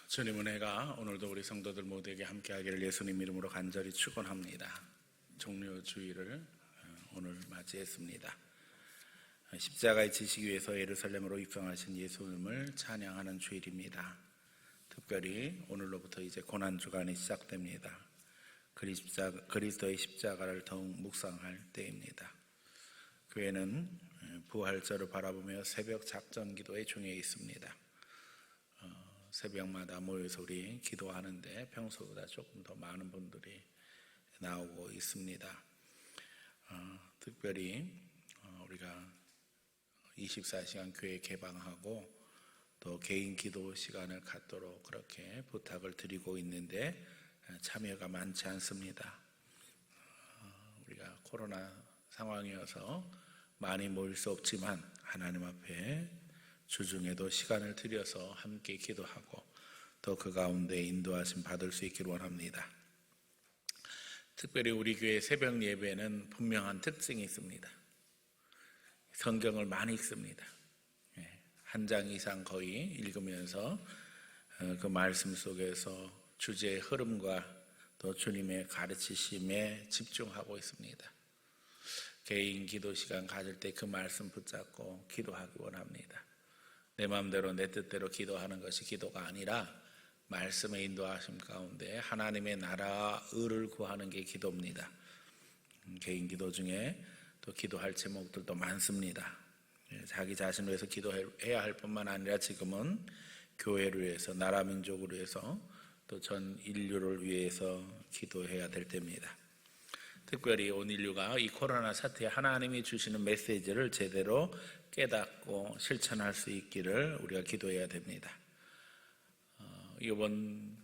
주님 은혜가 오늘도 우리 성도들 모두에게 함께하기를 예수님 이름으로 간절히 축원합니다. 종려 주일을 오늘 맞이했습니다. 십자가에 지시기 위해서 예루살렘으로 입성하신 예수님을 찬양하는 주일입니다. 특별히 오늘로부터 이제 고난주간이 시작됩니다. 그리스도의 십자가를 더욱 묵상할 때입니다. 교회는 부활절을 바라보며 새벽 작전 기도에 중에 있습니다. 새벽마다 모여서 우리 기도하는데 평소보다 조금 더 많은 분들이 나오고 있습니다. 특별히 우리가 24시간 교회 개방하고 또 개인 기도 시간을 갖도록 그렇게 부탁을 드리고 있는데 참여가 많지 않습니다. 우리가 코로나 상황이어서 많이 모일 수 없지만 하나님 앞에 주중에도 시간을 들여서 함께 기도하고 또 그 가운데 인도하심 받을 수 있기를 원합니다. 특별히 우리 교회 새벽 예배는 분명한 특징이 있습니다. 성경을 많이 읽습니다. 한 장 이상 거의 읽으면서 그 말씀 속에서 주제의 흐름과 또 주님의 가르치심에 집중하고 있습니다. 개인 기도 시간 가질 때 그 말씀 붙잡고 기도하기 원합니다. 내 마음대로 내 뜻대로 기도하는 것이 기도가 아니라 말씀의 인도하심 가운데 하나님의 나라와 의를 구하는 게 기도입니다. 개인 기도 중에 또 기도할 제목들도 많습니다. 자기 자신을 위해서 기도해야 할 뿐만 아니라 지금은 교회를 위해서, 나라 민족을 위해서, 또 전 인류를 위해서 기도해야 될 때입니다. 특별히 온 인류가 이 코로나 사태에 하나님이 주시는 메시지를 제대로 깨닫고 실천할 수 있기를 우리가 기도해야 됩니다. 이번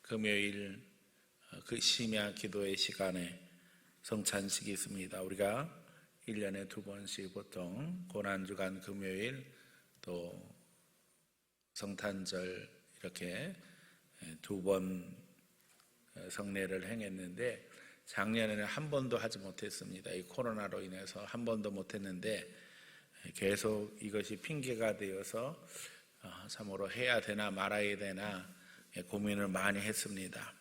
금요일 그 심야 기도의 시간에 성찬식이 있습니다. 우리가 1년에 2번씩 보통 고난주간 금요일 또 성탄절 이렇게 2번 성례를 행했는데 작년에는 한 번도 하지 못했습니다. 이 코로나로 인해서 한 번도 못했는데 계속 이것이 핑계가 되어서 참으로 해야 되나 말아야 되나 고민을 많이 했습니다.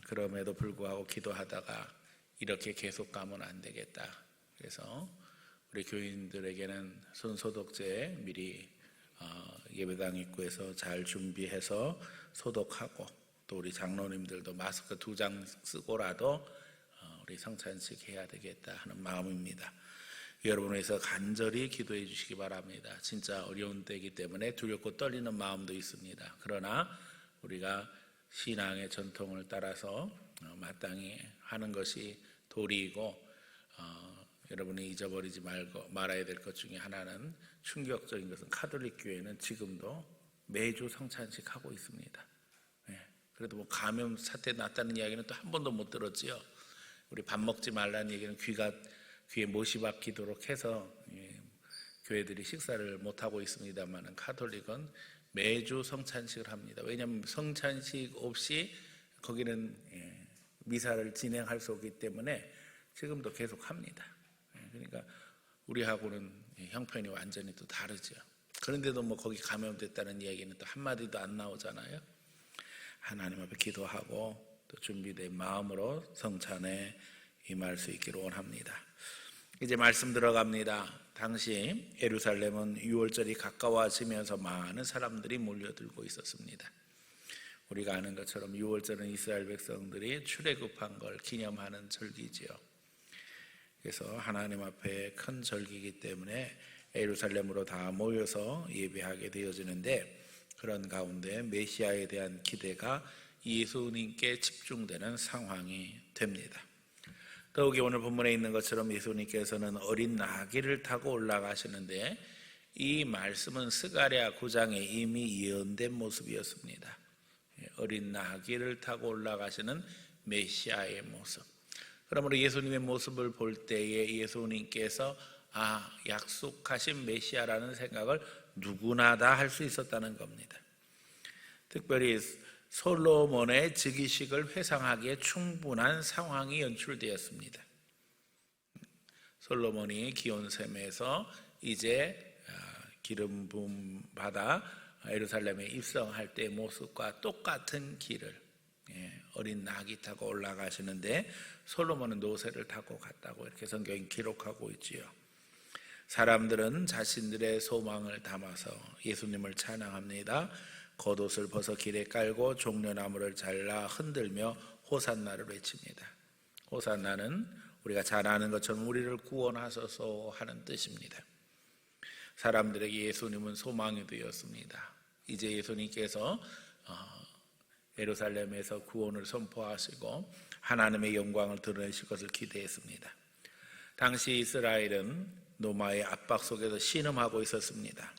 그럼에도 불구하고 기도하다가 이렇게 계속 가면 안 되겠다. 그래서 우리 교인들에게는 손소독제 미리 예배당 입구에서 잘 준비해서 소독하고 또 우리 장로님들도 마스크 2장 쓰고라도 우리 성찬식 해야 되겠다 하는 마음입니다. 여러분을 위해서 간절히 기도해 주시기 바랍니다. 진짜 어려운 때이기 때문에 두렵고 떨리는 마음도 있습니다. 그러나 우리가 신앙의 전통을 따라서 마땅히 하는 것이 도리이고 여러분이 잊어버리지 말아야 될 것 중에 하나는 충격적인 것은 카톨릭 교회는 지금도 매주 성찬식 하고 있습니다. 그래도 뭐 감염 사태 났다는 이야기는 또 한 번도 못 들었지요. 우리 밥 먹지 말라는 얘기는 귀에 못이 박히도록 해서 교회들이 식사를 못 하고 있습니다만 카톨릭은 매주 성찬식을 합니다. 왜냐하면 성찬식 없이 거기는 미사를 진행할 수 없기 때문에 지금도 계속 합니다. 그러니까 우리하고는 형편이 완전히 또 다르죠. 그런데도 뭐 거기 감염됐다는 이야기는 또 한마디도 안 나오잖아요. 하나님 앞에 기도하고 또 준비된 마음으로 성찬에 임할 수 있기를 원합니다. 이제 말씀 들어갑니다. 당시 예루살렘은 유월절이 가까워지면서 많은 사람들이 몰려들고 있었습니다. 우리가 아는 것처럼 유월절은 이스라엘 백성들이 출애굽한 걸 기념하는 절기지요. 그래서 하나님 앞에 큰 절기이기 때문에 예루살렘으로 다 모여서 예배하게 되어지는데 그런 가운데 메시아에 대한 기대가 예수님께 집중되는 상황이 됩니다. 더욱이 오늘 본문에 있는 것처럼 예수님께서는 어린 나귀를 타고 올라가시는데 이 말씀은 스가랴 9장에 이미 예언된 모습이었습니다. 어린 나귀를 타고 올라가시는 메시아의 모습. 그러므로 예수님의 모습을 볼 때에 예수님께서 약속하신 메시아라는 생각을 누구나 다 할 수 있었다는 겁니다. 특별히 솔로몬의 즉위식을 회상하기에 충분한 상황이 연출되었습니다. 솔로몬이 기온샘에서 이제 기름 부음 받아 예루살렘에 입성할 때의 모습과 똑같은 길을 어린 낙이 타고 올라가시는데 솔로몬은 노새를 타고 갔다고 이렇게 성경이 기록하고 있지요. 사람들은 자신들의 소망을 담아서 예수님을 찬양합니다. 겉옷을 벗어 길에 깔고 종려나무를 잘라 흔들며 호산나를 외칩니다. 호산나는 우리가 잘 아는 것처럼 우리를 구원하소서 하는 뜻입니다. 사람들에게 예수님은 소망이 되었습니다. 이제 예수님께서 예루살렘에서 구원을 선포하시고 하나님의 영광을 드러내실 것을 기대했습니다. 당시 이스라엘은 로마의 압박 속에서 신음하고 있었습니다.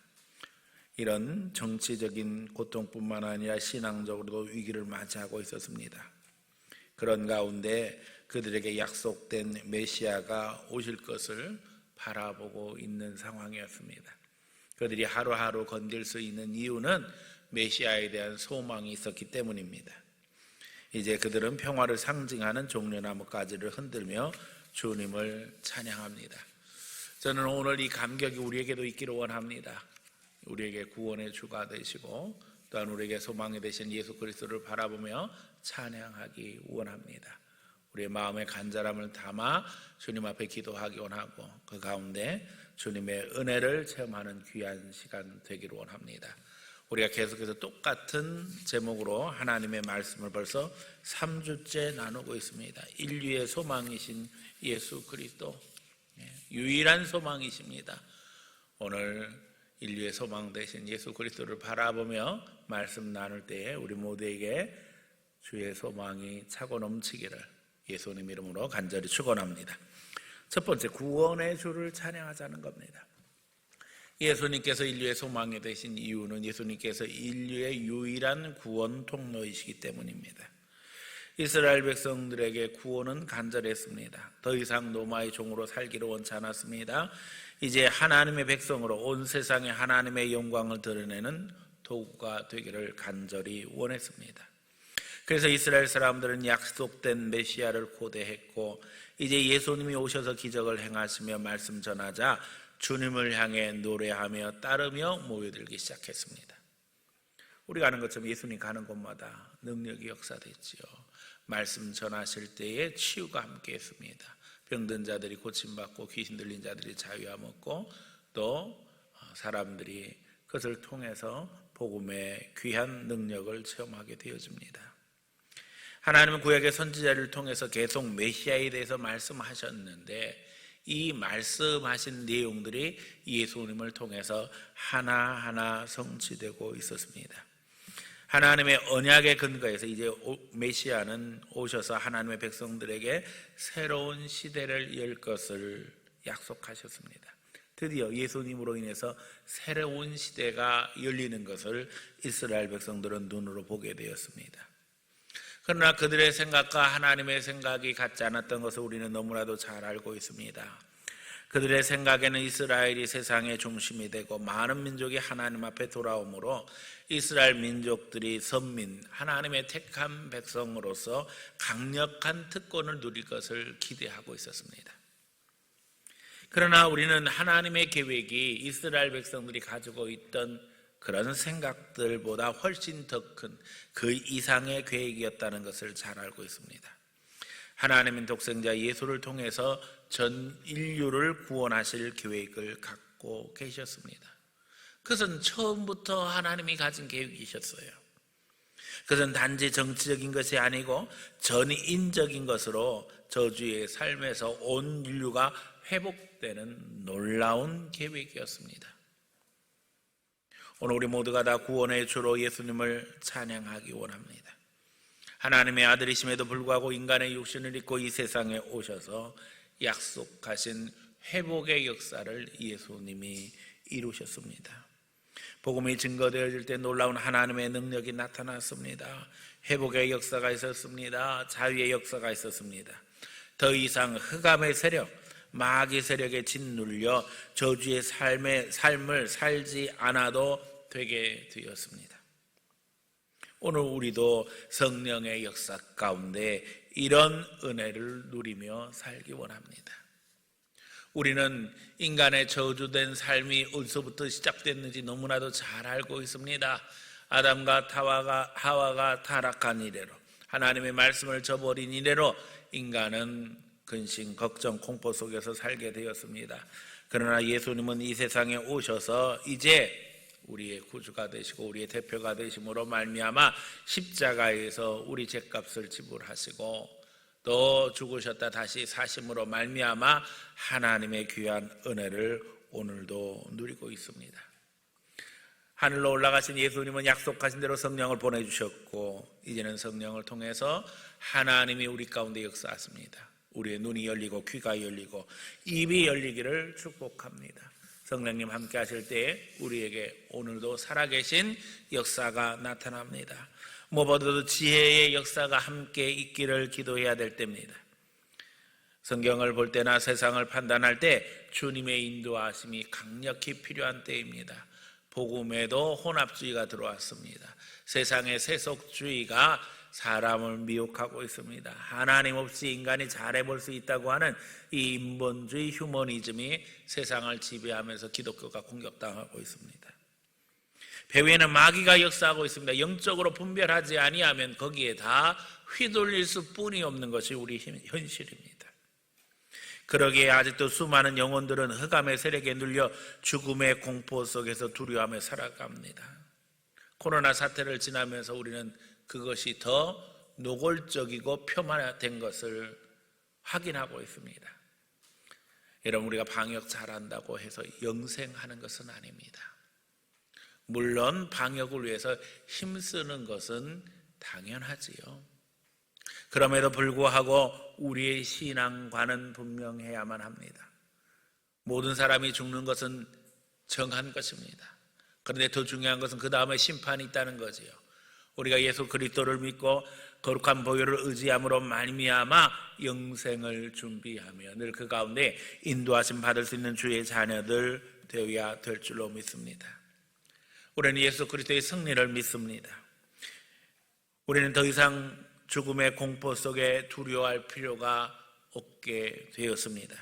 이런 정치적인 고통뿐만 아니라 신앙적으로도 위기를 맞이하고 있었습니다. 그런 가운데 그들에게 약속된 메시아가 오실 것을 바라보고 있는 상황이었습니다. 그들이 하루하루 건질 수 있는 이유는 메시아에 대한 소망이 있었기 때문입니다. 이제 그들은 평화를 상징하는 종려나무 가지를 흔들며 주님을 찬양합니다. 저는 오늘 이 감격이 우리에게도 있기를 원합니다. 우리에게 구원의 주가 되시고 또한 우리에게 소망이 되신 예수 그리스도를 바라보며 찬양하기 원합니다. 우리의 마음의 간절함을 담아 주님 앞에 기도하기 원하고 그 가운데 주님의 은혜를 체험하는 귀한 시간 되기를 원합니다. 우리가 계속해서 똑같은 제목으로 하나님의 말씀을 벌써 3주째 나누고 있습니다. 인류의 소망이신 예수 그리스도, 유일한 소망이십니다. 오늘 인류의 소망 되신 예수 그리스도를 바라보며 말씀 나눌 때에 우리 모두에게 주의 소망이 차고 넘치기를 예수님 이름으로 간절히 축원합니다. 첫 번째, 구원의 주를 찬양하자는 겁니다. 예수님께서 인류의 소망이 되신 이유는 예수님께서 인류의 유일한 구원 통로이시기 때문입니다. 이스라엘 백성들에게 구원은 간절했습니다. 더 이상 로마의 종으로 살기를 원치 않았습니다. 이제 하나님의 백성으로 온 세상에 하나님의 영광을 드러내는 도구가 되기를 간절히 원했습니다. 그래서 이스라엘 사람들은 약속된 메시아를 고대했고 이제 예수님이 오셔서 기적을 행하시며 말씀 전하자 주님을 향해 노래하며 따르며 모여들기 시작했습니다. 우리가 아는 것처럼 예수님 가는 곳마다 능력이 역사됐지요. 말씀 전하실 때에 치유가 함께했습니다. 병든 자들이 고침받고 귀신 들린 자들이 자유함 얻고 또 사람들이 그것을 통해서 복음의 귀한 능력을 체험하게 되어집니다. 하나님은 구약의 선지자를 통해서 계속 메시아에 대해서 말씀하셨는데 이 말씀하신 내용들이 예수님을 통해서 하나하나 성취되고 있었습니다. 하나님의 언약의 근거에서 이제 메시아는 오셔서 하나님의 백성들에게 새로운 시대를 열 것을 약속하셨습니다. 드디어 예수님으로 인해서 새로운 시대가 열리는 것을 이스라엘 백성들은 눈으로 보게 되었습니다. 그러나 그들의 생각과 하나님의 생각이 같지 않았던 것을 우리는 너무나도 잘 알고 있습니다. 그들의 생각에는 이스라엘이 세상의 중심이 되고 많은 민족이 하나님 앞에 돌아오므로 이스라엘 민족들이 선민, 하나님의 택한 백성으로서 강력한 특권을 누릴 것을 기대하고 있었습니다. 그러나 우리는 하나님의 계획이 이스라엘 백성들이 가지고 있던 그런 생각들보다 훨씬 더 큰 그 이상의 계획이었다는 것을 잘 알고 있습니다. 하나님은 독생자 예수를 통해서 전 인류를 구원하실 계획을 갖고 계셨습니다. 그것은 처음부터 하나님이 가진 계획이셨어요. 그것은 단지 정치적인 것이 아니고 전인적인 것으로 저주의 삶에서 온 인류가 회복되는 놀라운 계획이었습니다. 오늘 우리 모두가 다 구원의 주로 예수님을 찬양하기 원합니다. 하나님의 아들이심에도 불구하고 인간의 육신을 입고 이 세상에 오셔서 약속하신 회복의 역사를 예수님이 이루셨습니다. 복음이 증거되어질 때 놀라운 하나님의 능력이 나타났습니다. 회복의 역사가 있었습니다. 자유의 역사가 있었습니다. 더 이상 흑암의 세력, 마귀 세력에 짓눌려 저주의 삶을 살지 않아도 되게 되었습니다. 오늘 우리도 성령의 역사 가운데 이런 은혜를 누리며 살기 원합니다. 우리는 인간의 저주된 삶이 어디서부터 시작됐는지 너무나도 잘 알고 있습니다. 아담과 하와가 타락한 이래로, 하나님의 말씀을 저버린 이래로 인간은 근심, 걱정, 공포 속에서 살게 되었습니다. 그러나 예수님은 이 세상에 오셔서 이제 우리의 구주가 되시고 우리의 대표가 되심으로 말미암아 십자가에서 우리 죄값을 지불하시고 또 죽으셨다 다시 사심으로 말미암아 하나님의 귀한 은혜를 오늘도 누리고 있습니다. 하늘로 올라가신 예수님은 약속하신 대로 성령을 보내주셨고 이제는 성령을 통해서 하나님이 우리 가운데 역사하십니다. 우리의 눈이 열리고 귀가 열리고 입이 열리기를 축복합니다. 성령님 함께 하실 때 우리에게 오늘도 살아계신 역사가 나타납니다. 무엇보다도 지혜의 역사가 함께 있기를 기도해야 될 때입니다. 성경을 볼 때나 세상을 판단할 때 주님의 인도하심이 강력히 필요한 때입니다. 복음에도 혼합주의가 들어왔습니다. 세상의 세속주의가 사람을 미혹하고 있습니다. 하나님 없이 인간이 잘해볼 수 있다고 하는 이 인본주의 휴머니즘이 세상을 지배하면서 기독교가 공격당하고 있습니다. 배후에는 마귀가 역사하고 있습니다. 영적으로 분별하지 아니하면 거기에 다 휘둘릴 수뿐이 없는 것이 우리 현실입니다. 그러기에 아직도 수많은 영혼들은 흑암의 세력에 눌려 죽음의 공포 속에서 두려워하며 살아갑니다. 코로나 사태를 지나면서 우리는 그것이 더 노골적이고 표만화된 것을 확인하고 있습니다. 여러분, 우리가 방역 잘한다고 해서 영생하는 것은 아닙니다. 물론 방역을 위해서 힘쓰는 것은 당연하지요. 그럼에도 불구하고 우리의 신앙과는 분명해야만 합니다. 모든 사람이 죽는 것은 정한 것입니다. 그런데 더 중요한 것은 그 다음에 심판이 있다는 거지요. 우리가 예수 그리스도를 믿고 거룩한 보혈을 의지함으로 말미암아 영생을 준비하며 늘 그 가운데 인도하심 받을 수 있는 주의 자녀들 되어야 될 줄로 믿습니다. 우리는 예수 그리스도의 승리를 믿습니다. 우리는 더 이상 죽음의 공포 속에 두려워할 필요가 없게 되었습니다.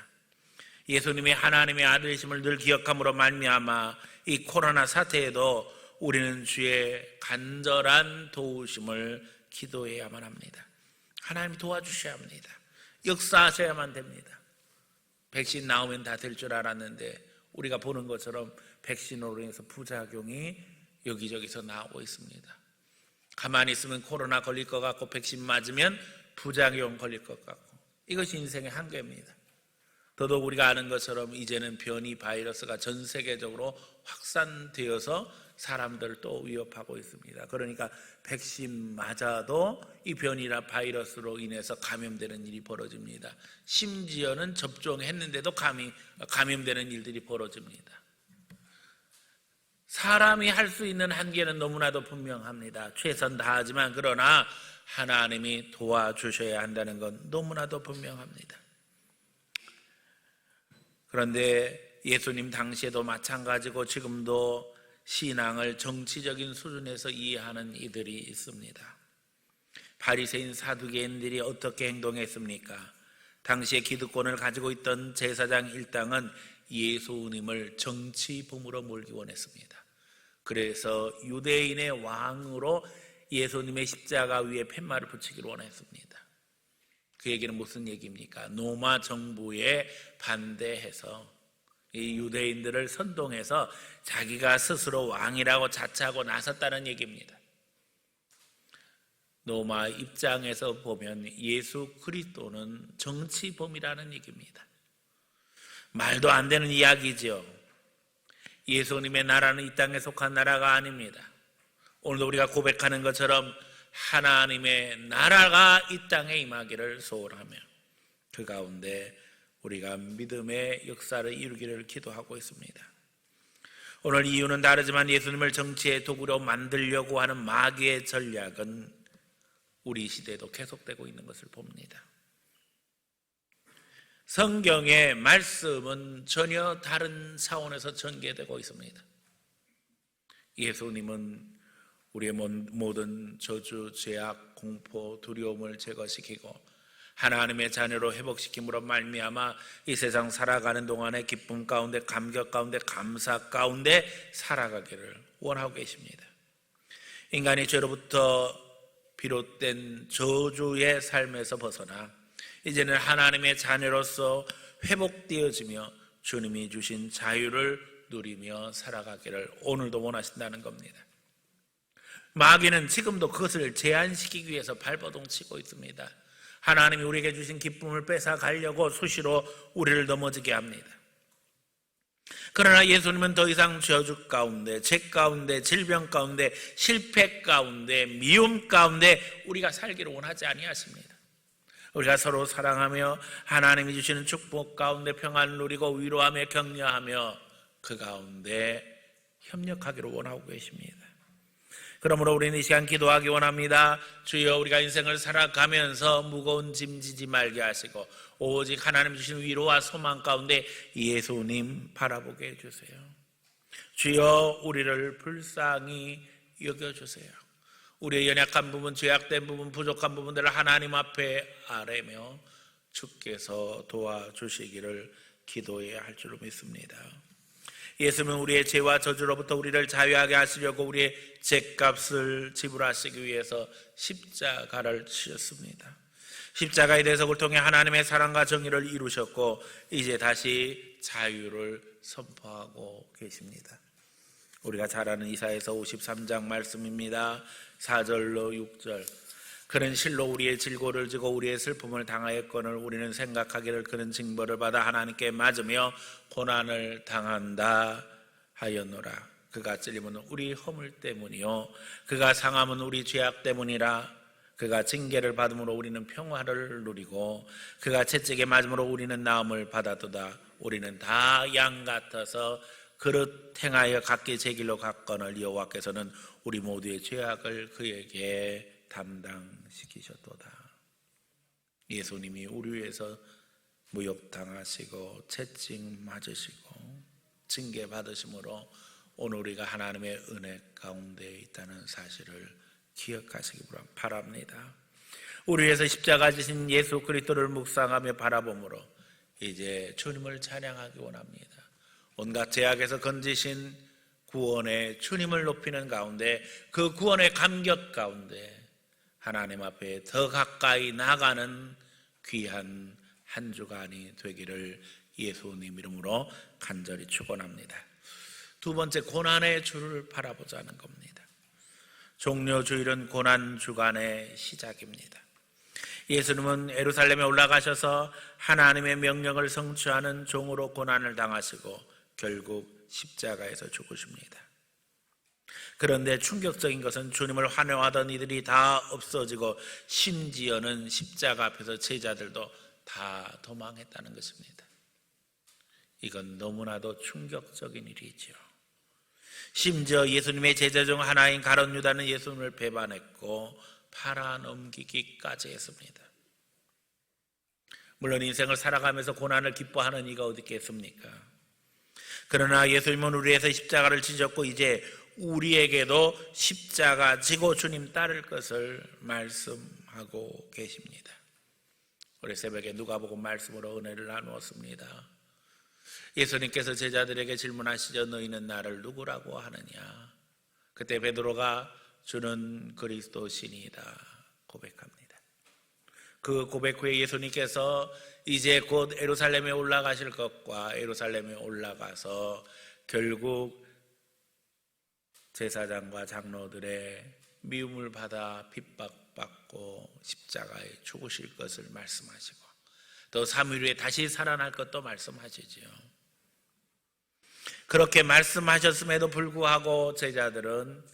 예수님이 하나님의 아들이심을 늘 기억함으로 말미암아 이 코로나 사태에도 우리는 주의 간절한 도우심을 기도해야만 합니다. 하나님이 도와주셔야 합니다. 역사하셔야만 됩니다. 백신 나오면 다 될 줄 알았는데 우리가 보는 것처럼 백신으로 인해서 부작용이 여기저기서 나오고 있습니다. 가만히 있으면 코로나 걸릴 것 같고 백신 맞으면 부작용 걸릴 것 같고 이것이 인생의 한계입니다. 더더욱 우리가 아는 것처럼 이제는 변이 바이러스가 전 세계적으로 확산되어서 사람들을 또 위협하고 있습니다. 그러니까 백신 맞아도 이 변이나 바이러스로 인해서 감염되는 일이 벌어집니다. 심지어는 접종했는데도 감염되는 일들이 벌어집니다. 사람이 할 수 있는 한계는 너무나도 분명합니다. 최선 다하지만 그러나 하나님이 도와주셔야 한다는 건 너무나도 분명합니다. 그런데 예수님 당시에도 마찬가지고 지금도 신앙을 정치적인 수준에서 이해하는 이들이 있습니다. 바리새인 사두개인들이 어떻게 행동했습니까? 당시에 기득권을 가지고 있던 제사장 일당은 예수님을 정치범으로 몰기 원했습니다. 그래서 유대인의 왕으로 예수님의 십자가 위에 팻말을 붙이기를 원했습니다. 그 얘기는 무슨 얘기입니까? 로마 정부에 반대해서 이 유대인들을 선동해서 자기가 스스로 왕이라고 자처하고 나섰다는 얘기입니다. 로마 입장에서 보면 예수 그리스도는 정치범이라는 얘기입니다. 말도 안 되는 이야기죠. 예수님의 나라는 이 땅에 속한 나라가 아닙니다. 오늘도 우리가 고백하는 것처럼 하나님의 나라가 이 땅에 임하기를 소원하며 그 가운데 우리가 믿음의 역사를 이루기를 기도하고 있습니다. 오늘 이유는 다르지만 예수님을 정치의 도구로 만들려고 하는 마귀의 전략은 우리 시대에도 계속되고 있는 것을 봅니다. 성경의 말씀은 전혀 다른 차원에서 전개되고 있습니다. 예수님은 우리의 모든 저주, 죄악, 공포, 두려움을 제거시키고 하나님의 자녀로 회복시킴으로 말미암아 이 세상 살아가는 동안에 기쁨 가운데, 감격 가운데, 감사 가운데 살아가기를 원하고 계십니다. 인간이 죄로부터 비롯된 저주의 삶에서 벗어나 이제는 하나님의 자녀로서 회복되어지며 주님이 주신 자유를 누리며 살아가기를 오늘도 원하신다는 겁니다. 마귀는 지금도 그것을 제한시키기 위해서 발버둥 치고 있습니다. 하나님이 우리에게 주신 기쁨을 뺏어가려고 수시로 우리를 넘어지게 합니다. 그러나 예수님은 더 이상 저주 가운데, 죄 가운데, 질병 가운데, 실패 가운데, 미움 가운데 우리가 살기를 원하지 아니하십니다. 우리가 서로 사랑하며 하나님이 주시는 축복 가운데 평안을 누리고 위로하며 격려하며 그 가운데 협력하기를 원하고 계십니다. 그러므로 우리는 이 시간 기도하기 원합니다. 주여, 우리가 인생을 살아가면서 무거운 짐 지지 말게 하시고 오직 하나님 주신 위로와 소망 가운데 예수님 바라보게 해주세요. 주여, 우리를 불쌍히 여겨주세요. 우리의 연약한 부분, 죄악된 부분, 부족한 부분들을 하나님 앞에 아뢰며 주께서 도와주시기를 기도해야 할 줄로 믿습니다. 예수님은 우리의 죄와 저주로부터 우리를 자유하게 하시려고 우리의 죄값을 지불하시기 위해서 십자가를 지셨습니다. 십자가의 대속을 통해 하나님의 사랑과 정의를 이루셨고 이제 다시 자유를 선포하고 계십니다. 우리가 잘 아는 이사야서 53장 말씀입니다. 4절로 6절. 그는 실로 우리의 질고를 지고 우리의 슬픔을 당하였거늘 우리는 생각하기를 그는 징벌을 받아 하나님께 맞으며 고난을 당한다 하였노라. 그가 찔림은 우리 허물 때문이요 그가 상함은 우리 죄악 때문이라. 그가 징계를 받음으로 우리는 평화를 누리고 그가 채찍에 맞음으로 우리는 나음을 받았도다. 우리는 다 양 같아서 그릇 행하여 각기 제 길로 갔거늘 여호와께서는 우리 모두의 죄악을 그에게 담당시키셨도다. 예수님이 우리 위해서 모욕당하시고 채찍 맞으시고 징계 받으심으로 오늘 우리가 하나님의 은혜 가운데 있다는 사실을 기억하시기 바랍니다. 우리 위해서 십자가 지신 예수 그리스도를 묵상하며 바라봄으로 이제 주님을 찬양하기 원합니다. 온갖 죄악에서 건지신 구원의 주님을 높이는 가운데 그 구원의 감격 가운데 하나님 앞에 더 가까이 나가는 귀한 한 주간이 되기를 예수님 이름으로 간절히 축원합니다. 두 번째, 고난의 주를 바라보자는 겁니다. 종려주일은 고난 주간의 시작입니다. 예수님은 예루살렘에 올라가셔서 하나님의 명령을 성취하는 종으로 고난을 당하시고 결국 십자가에서 죽으십니다. 그런데 충격적인 것은 주님을 환영하던 이들이 다 없어지고 심지어는 십자가 앞에서 제자들도 다 도망했다는 것입니다. 이건 너무나도 충격적인 일이죠. 심지어 예수님의 제자 중 하나인 가룟 유다는 예수님을 배반했고 팔아넘기기까지 했습니다. 물론 인생을 살아가면서 고난을 기뻐하는 이가 어디 있겠습니까? 그러나 예수님은 우리에서 십자가를 지셨고 이제 우리에게도 십자가 지고 주님 따를 것을 말씀하고 계십니다. 우리 새벽에 누가복음 말씀으로 은혜를 나누었습니다. 예수님께서 제자들에게 질문하시죠. 너희는 나를 누구라고 하느냐? 그때 베드로가 주는 그리스도시니이다 고백합니다. 그 고백 후에 예수님께서 이제 곧 예루살렘에 올라가실 것과 예루살렘에 올라가서 결국 제사장과 장로들의 미움을 받아 핍박받고 십자가에 죽으실 것을 말씀하시고 또 3일 후에 다시 살아날 것도 말씀하시지요. 그렇게 말씀하셨음에도 불구하고 제자들은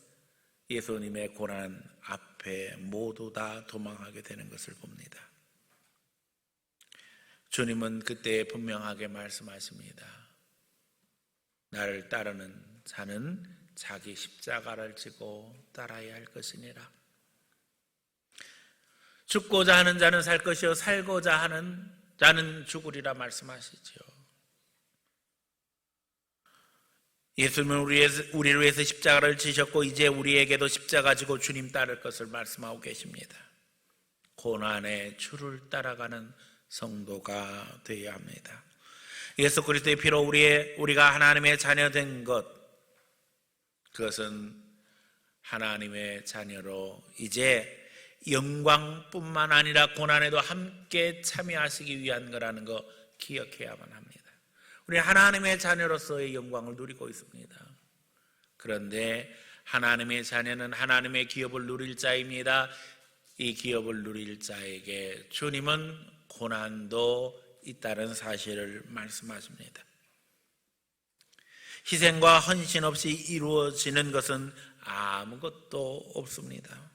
예수님의 고난 앞에 모두 다 도망하게 되는 것을 봅니다. 주님은 그때 분명하게 말씀하십니다. 나를 따르는 자는 자기 십자가를 지고 따라야 할 것이니라. 죽고자 하는 자는 살 것이요 살고자 하는 자는 죽으리라 말씀하시죠. 예수님은 우리를 위해서 십자가를 지셨고 이제 우리에게도 십자가 지고 주님 따를 것을 말씀하고 계십니다. 고난의 주를 따라가는 성도가 되어야 합니다. 예수 그리스도의 피로 우리가 하나님의 자녀된 것, 그것은 하나님의 자녀로 이제 영광뿐만 아니라 고난에도 함께 참여하시기 위한 거라는 거 기억해야만 합니다. 우리 하나님의 자녀로서의 영광을 누리고 있습니다. 그런데 하나님의 자녀는 하나님의 기업을 누릴 자입니다. 이 기업을 누릴 자에게 주님은 고난도 있다는 사실을 말씀하십니다. 희생과 헌신 없이 이루어지는 것은 아무것도 없습니다.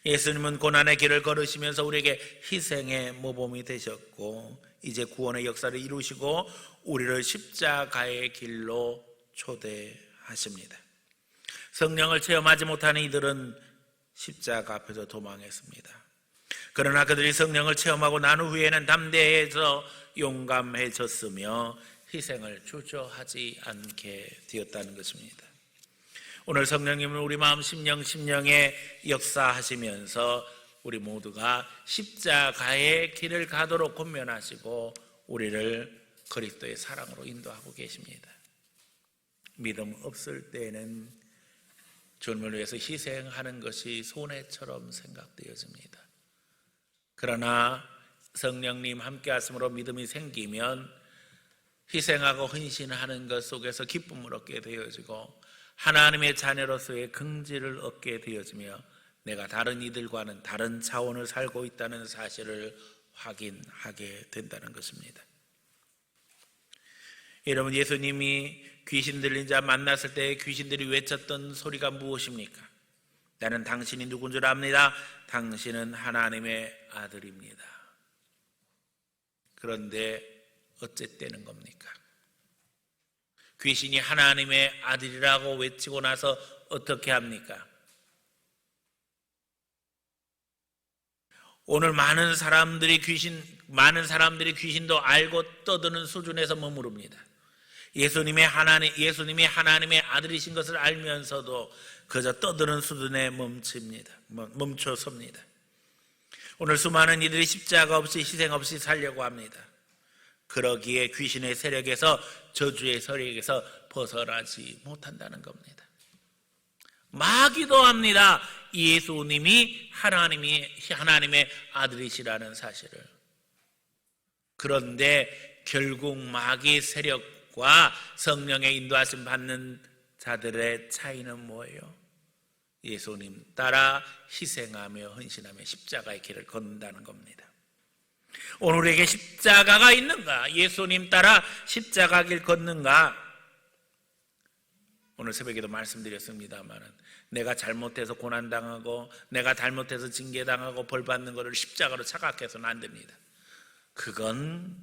예수님은 고난의 길을 걸으시면서 우리에게 희생의 모범이 되셨고 이제 구원의 역사를 이루시고 우리를 십자가의 길로 초대하십니다. 성령을 체험하지 못하는 이들은 십자가 앞에서 도망했습니다. 그러나 그들이 성령을 체험하고 난 후에는 담대해서 용감해졌으며 희생을 주저하지 않게 되었다는 것입니다. 오늘 성령님은 우리 마음 심령에 역사하시면서 우리 모두가 십자가의 길을 가도록 권면하시고 우리를 그리스도의 사랑으로 인도하고 계십니다. 믿음 없을 때에는 주님을 위해서 희생하는 것이 손해처럼 생각되어집니다. 그러나 성령님 함께 하심으로 믿음이 생기면 희생하고 헌신하는 것 속에서 기쁨을 얻게 되어지고 하나님의 자녀로서의 긍지를 얻게 되어지며 내가 다른 이들과는 다른 차원을 살고 있다는 사실을 확인하게 된다는 것입니다. 여러분, 예수님이 귀신 들린 자 만났을 때 귀신들이 외쳤던 소리가 무엇입니까? 나는 당신이 누군 줄 압니다. 당신은 하나님의 아들입니다. 그런데 어쨌다는 겁니까? 귀신이 하나님의 아들이라고 외치고 나서 어떻게 합니까? 오늘 많은 사람들이 귀신도 알고 떠드는 수준에서 머무릅니다. 예수님이 하나님의 아들이신 것을 알면서도 그저 떠드는 수준에 멈춰섭니다. 오늘 수많은 이들이 십자가 없이 희생 없이 살려고 합니다. 그러기에 귀신의 세력에서 저주의 세력에서 벗어나지 못한다는 겁니다. 마귀도 합니다. 예수님이 하나님의 아들이시라는 사실을. 그런데 결국 마귀 세력과 성령의 인도하심 받는 자들의 차이는 뭐예요? 예수님 따라 희생하며 헌신하며 십자가의 길을 걷는다는 겁니다. 오늘 우리에게 십자가가 있는가? 예수님 따라 십자가 길 걷는가? 오늘 새벽에도 말씀드렸습니다만 내가 잘못해서 고난당하고 내가 잘못해서 징계당하고 벌받는 것을 십자가로 착각해서는 안 됩니다. 그건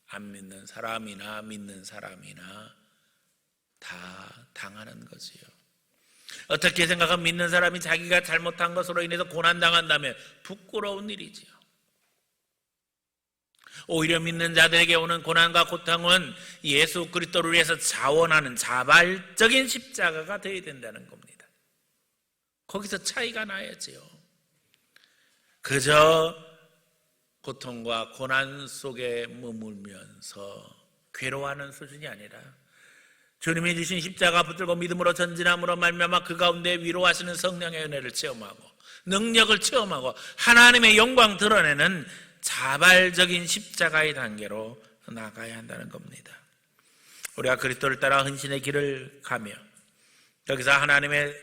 안 믿는 사람이나 믿는 사람이나 다 당하는 거지요. 어떻게 생각하면 믿는 사람이 자기가 잘못한 것으로 인해서 고난당한다면 부끄러운 일이지요. 오히려 믿는 자들에게 오는 고난과 고통은 예수 그리스도를 위해서 자원하는 자발적인 십자가가 되어야 된다는 겁니다. 거기서 차이가 나야지요. 그저 고통과 고난 속에 머물면서 괴로워하는 수준이 아니라 주님이 주신 십자가 붙들고 믿음으로 전진함으로 말미암아 그 가운데 위로하시는 성령의 은혜를 체험하고 능력을 체험하고 하나님의 영광 드러내는 자발적인 십자가의 단계로 나가야 한다는 겁니다. 우리가 그리스도를 따라 헌신의 길을 가며 여기서 하나님의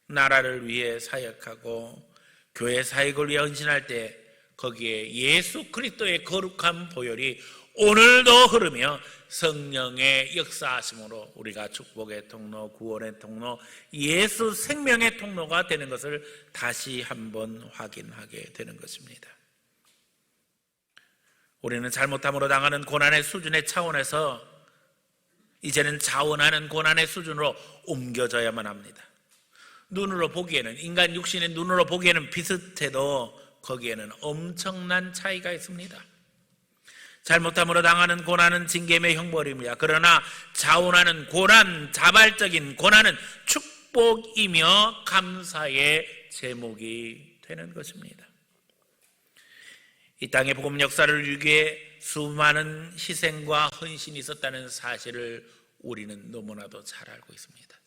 나라를 위해 사역하고 교회 사역을 위해 헌신할 때 거기에 예수 그리스도의 거룩한 보혈이 오늘도 흐르며 성령의 역사하심으로 우리가 축복의 통로, 구원의 통로, 예수 생명의 통로가 되는 것을 다시 한번 확인하게 되는 것입니다. 우리는 잘못함으로 당하는 고난의 수준의 차원에서 이제는 자원하는 고난의 수준으로 옮겨져야만 합니다. 눈으로 보기에는, 인간 육신의 눈으로 보기에는 비슷해도 거기에는 엄청난 차이가 있습니다. 잘못함으로 당하는 고난은 징계의 형벌입니다. 그러나 자원하는 고난, 자발적인 고난은 축복이며 감사의 제목이 되는 것입니다. 이 땅의 복음 역사를 이루기 위해 수많은 희생과 헌신이 있었다는 사실을 우리는 너무나도 잘 알고 있습니다.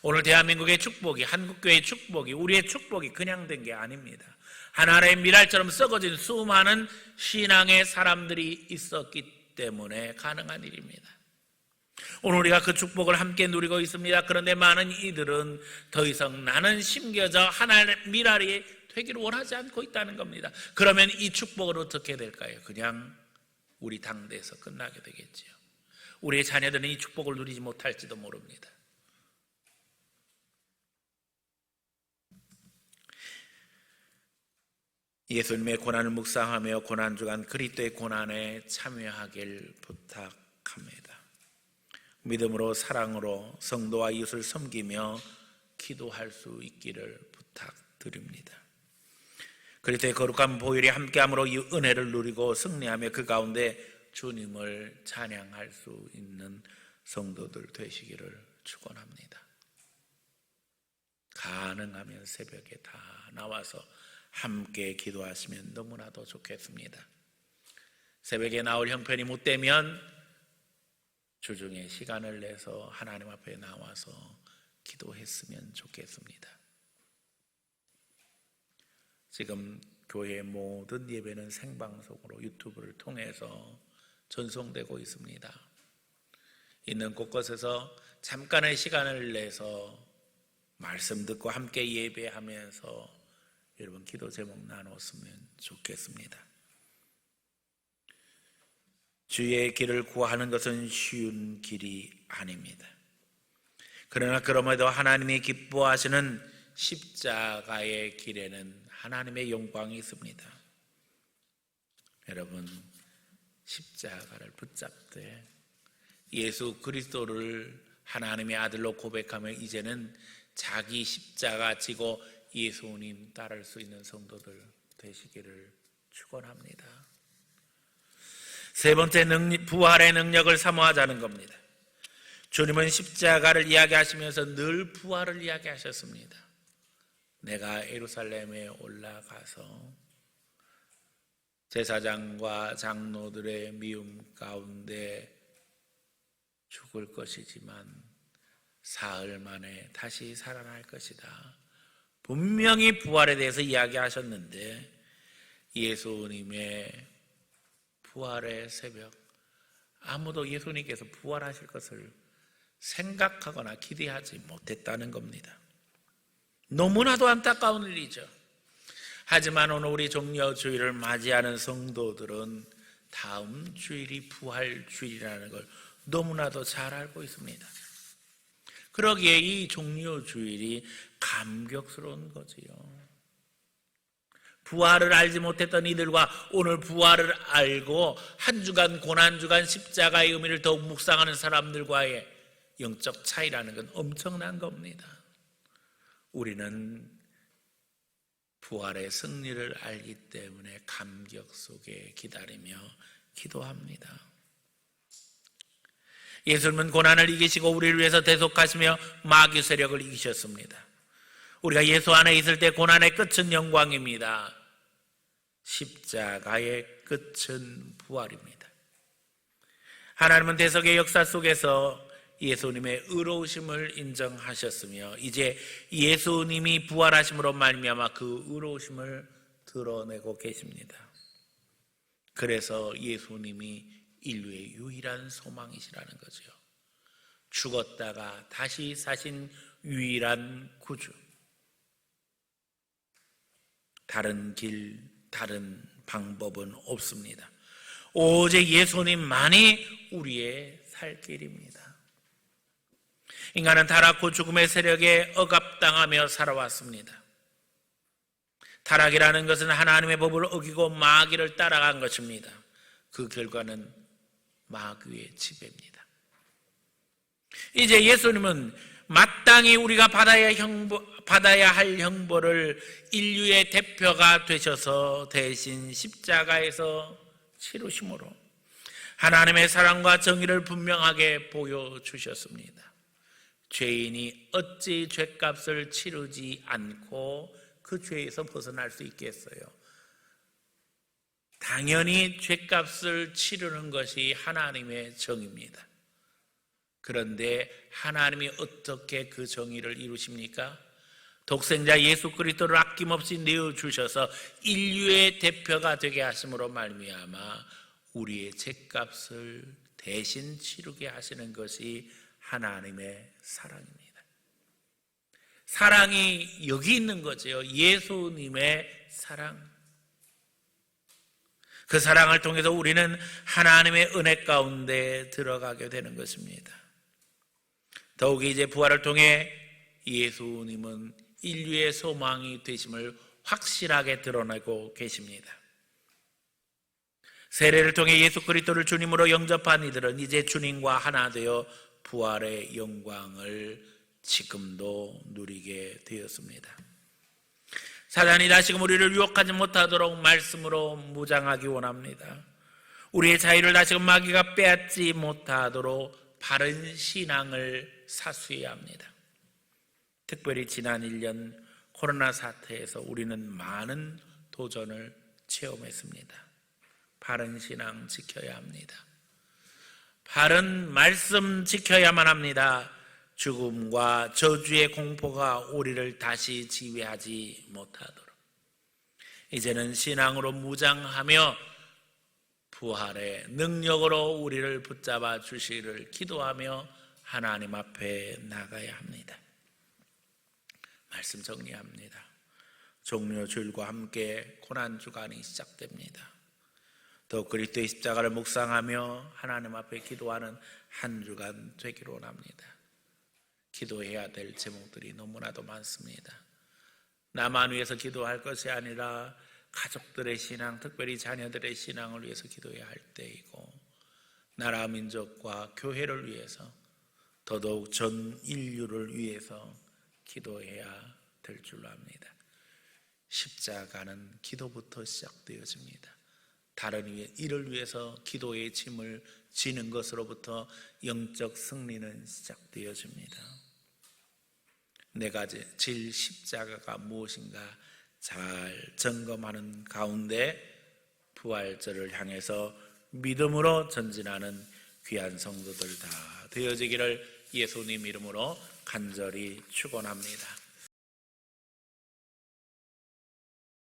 오늘 대한민국의 축복이, 한국교회의 축복이, 우리의 축복이 그냥 된 게 아닙니다. 하나의 미랄처럼 썩어진 수많은 신앙의 사람들이 있었기 때문에 가능한 일입니다. 오늘 우리가 그 축복을 함께 누리고 있습니다. 그런데 많은 이들은 더 이상 나는 심겨져 하나의 미랄이 되기를 원하지 않고 있다는 겁니다. 그러면 이 축복은 어떻게 될까요? 그냥 우리 당대에서 끝나게 되겠지요. 우리의 자녀들은 이 축복을 누리지 못할지도 모릅니다. 예수님의 고난을 묵상하며 고난주간 그리스도의 고난에 참여하길 부탁합니다. 믿음으로 사랑으로 성도와 이웃을 섬기며 기도할 수 있기를 부탁드립니다. 그리스도의 거룩한 보혈이 함께함으로 이 은혜를 누리고 승리하며 그 가운데 주님을 찬양할 수 있는 성도들 되시기를 축원합니다. 가능하면 새벽에 다 나와서 함께 기도하시면 너무나도 좋겠습니다. 새벽에 나올 형편이 못되면 주중에 시간을 내서 하나님 앞에 나와서 기도했으면 좋겠습니다. 지금 교회 모든 예배는 생방송으로 유튜브를 통해서 전송되고 있습니다. 있는 곳곳에서 잠깐의 시간을 내서 말씀 듣고 함께 예배하면서 여러분 기도 제목 나눴으면 좋겠습니다. 주의 길을 구하는 것은 쉬운 길이 아닙니다. 그러나 그럼에도 하나님이 기뻐하시는 십자가의 길에는 하나님의 영광이 있습니다. 여러분 십자가를 붙잡되 예수 그리스도를 하나님의 아들로 고백하며 이제는 자기 십자가 지고 예수님 따를 수 있는 성도들 되시기를 축원합니다. 세 번째 부활의 능력을 사모하자는 겁니다. 주님은 십자가를 이야기하시면서 늘 부활을 이야기하셨습니다. 내가 예루살렘에 올라가서 제사장과 장로들의 미움 가운데 죽을 것이지만 사흘 만에 다시 살아날 것이다. 분명히 부활에 대해서 이야기하셨는데 예수님의 부활의 새벽, 아무도 예수님께서 부활하실 것을 생각하거나 기대하지 못했다는 겁니다. 너무나도 안타까운 일이죠. 하지만 오늘 우리 종려주일을 맞이하는 성도들은 다음 주일이 부활주일이라는 걸 너무나도 잘 알고 있습니다. 그러기에 이 종려주일이 감격스러운 거지요. 부활을 알지 못했던 이들과 오늘 부활을 알고 한 주간 고난주간 십자가의 의미를 더욱 묵상하는 사람들과의 영적 차이라는 건 엄청난 겁니다. 우리는 부활의 승리를 알기 때문에 감격 속에 기다리며 기도합니다. 예수님은 고난을 이기시고 우리를 위해서 대속하시며 마귀 세력을 이기셨습니다. 우리가 예수 안에 있을 때 고난의 끝은 영광입니다. 십자가의 끝은 부활입니다. 하나님은 대속의 역사 속에서 예수님의 의로우심을 인정하셨으며 이제 예수님이 부활하심으로 말미암아 그 의로우심을 드러내고 계십니다. 그래서 예수님이 인류의 유일한 소망이시라는 거죠. 죽었다가 다시 사신 유일한 구주. 다른 길, 다른 방법은 없습니다. 오직 예수님만이 우리의 살 길입니다. 인간은 타락후 죽음의 세력에 억압당하며 살아왔습니다. 타락이라는 것은 하나님의 법을 어기고 마귀를 따라간 것입니다. 그 결과는 마귀의 지배입니다. 이제 예수님은 마땅히 우리가 받아야 할 형벌을 인류의 대표가 되셔서 대신 십자가에서 치르심으로 하나님의 사랑과 정의를 분명하게 보여주셨습니다. 죄인이 어찌 죄값을 치르지 않고 그 죄에서 벗어날 수 있겠어요? 당연히 죗값을 치르는 것이 하나님의 정의입니다. 그런데 하나님이 어떻게 그 정의를 이루십니까? 독생자 예수 그리스도를 아낌없이 내어주셔서 인류의 대표가 되게 하심으로 말미암아 우리의 죗값을 대신 치르게 하시는 것이 하나님의 사랑입니다. 사랑이 여기 있는 거죠. 예수님의 사랑. 그 사랑을 통해서 우리는 하나님의 은혜 가운데 들어가게 되는 것입니다. 더욱이 이제 부활을 통해 예수님은 인류의 소망이 되심을 확실하게 드러내고 계십니다. 세례를 통해 예수 그리스도를 주님으로 영접한 이들은 이제 주님과 하나 되어 부활의 영광을 지금도 누리게 되었습니다. 사단이 다시금 우리를 유혹하지 못하도록 말씀으로 무장하기 원합니다. 우리의 자유를 다시금 마귀가 빼앗지 못하도록 바른 신앙을 사수해야 합니다. 특별히 지난 1년 코로나 사태에서 우리는 많은 도전을 체험했습니다. 바른 신앙 지켜야 합니다. 바른 말씀 지켜야만 합니다. 죽음과 저주의 공포가 우리를 다시 지배하지 못하도록 이제는 신앙으로 무장하며 부활의 능력으로 우리를 붙잡아 주시기를 기도하며 하나님 앞에 나가야 합니다. 말씀 정리합니다. 종료주일과 함께 고난주간이 시작됩니다. 더 그리스도의 십자가를 묵상하며 하나님 앞에 기도하는 한 주간 되기를 원합니다. 기도해야 될 제목들이 너무나도 많습니다. 나만 위해서 기도할 것이 아니라 가족들의 신앙, 특별히 자녀들의 신앙을 위해서 기도해야 할 때이고 나라 민족과 교회를 위해서 더더욱 전 인류를 위해서 기도해야 될 줄로 압니다. 십자가는 기도부터 시작되어집니다. 다른 일을 위해서 기도의 짐을 지는 것으로부터 영적 승리는 시작되어집니다. 내가 질 십자가가 무엇인가 잘 점검하는 가운데 부활절을 향해서 믿음으로 전진하는 귀한 성도들 다 되어지기를 예수님 이름으로 간절히 축원합니다.